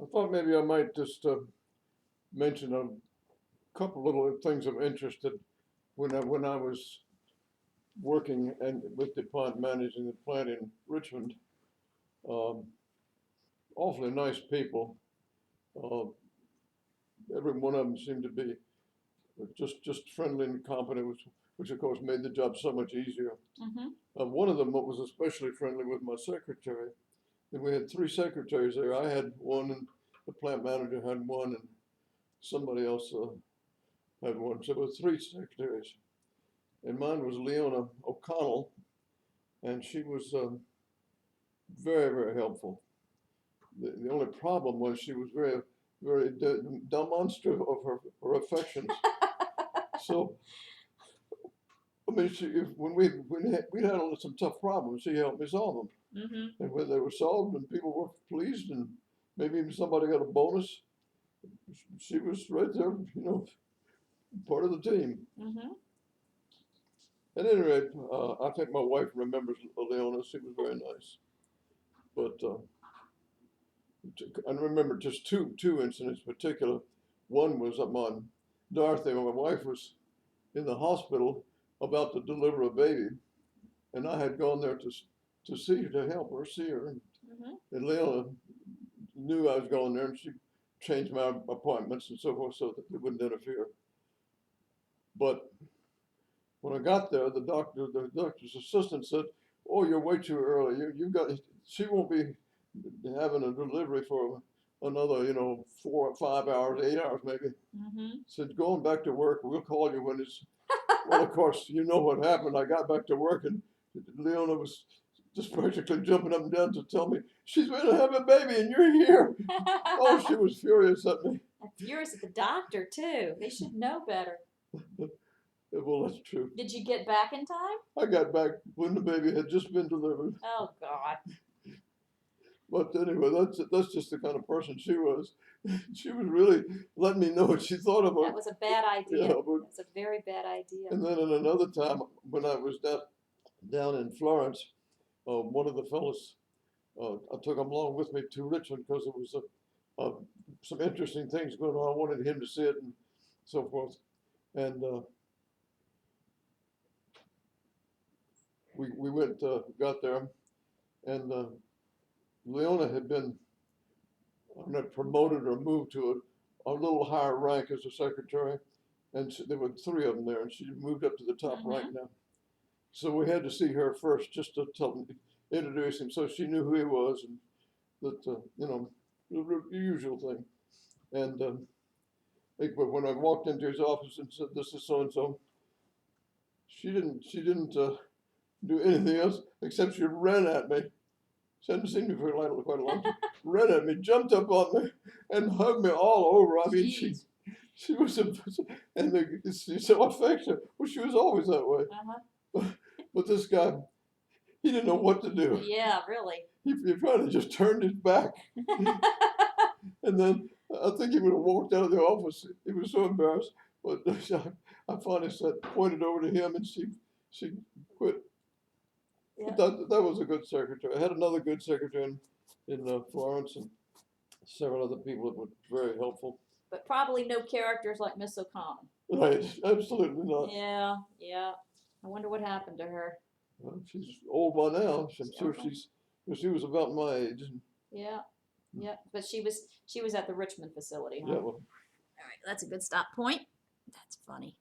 I thought maybe I might just mention a couple little things of interest that when I was working and with Dupont managing the plant in Richmond. Um, Awfully nice people. Uh, every one of them seemed to be just friendly and competent, which of course made the job so much easier. Mm-hmm. One of them was especially friendly with my secretary. And we had three secretaries there. I had one, and the plant manager had one, and somebody else had one. So there were three secretaries. And mine was Leona O'Connell, and she was very, very helpful. The only problem was she was very, very demonstrative of her affections. So, I mean, when we had some tough problems, she helped me solve them. Mm-hmm. And when they were solved and people were pleased and maybe even somebody got a bonus, she was right there, part of the team. Mm-hmm. At any rate, I think my wife remembers Leona. She was very nice. But I remember just two incidents in particular. One was on Dorothy, when my wife was in the hospital about to deliver a baby, and I had gone there to see her, to help her see her. Mm-hmm. And Leona knew I was going there, and she changed my appointments and so forth so that they wouldn't interfere. But when I got there, the doctor's assistant said, "Oh, you're way too early. She won't be having a delivery for another, 4 or 5 hours, 8 hours maybe." Mm-hmm. Said, "Going back to work. We'll call you when it's." Well, of course, you know what happened. I got back to work, and Leona was just practically jumping up and down to tell me she's going to have a baby, and you're here. Oh, she was furious at me. I'm furious at the doctor too. They should know better. Well, that's true. Did you get back in time? I got back when the baby had just been delivered. Oh God. But anyway, that's just the kind of person she was. She was really letting me know what she thought about. That was a bad idea. Yeah, That's a very bad idea. and then in another time when I was down in Florence, one of the fellows, I took him along with me to Richmond because there was some interesting things going on. I wanted him to see it and so forth. And we went, got there, and Leona had been, I'm not promoted or moved to a little higher rank as a secretary, and there were three of them there, and she moved up to the top rank now. So we had to see her first just to introduce him, so she knew who he was, and that the usual thing. And when I walked into his office and said, "This is so and so," she didn't do anything else except she ran at me. She hadn't seen me for quite a long time. Ran at me, jumped up on me, and hugged me all over. I mean, she was she's so affectionate. Well, she was always that way. But this guy, he didn't know what to do. Yeah, really. He finally just turned his back, and then I think he would have walked out of the office. He was so embarrassed. But I finally pointed over to him, and she quit. Yeah. That was a good secretary. I had another good secretary in Florence, and several other people that were very helpful. But probably no characters like Miss O'Connell. Right, absolutely not. Yeah, yeah. I wonder what happened to her. Well, she's old by now. I'm sure she was about my age. Yeah, yeah. But she was at the Richmond facility, huh? Yeah, well. All right, that's a good stop point. That's funny.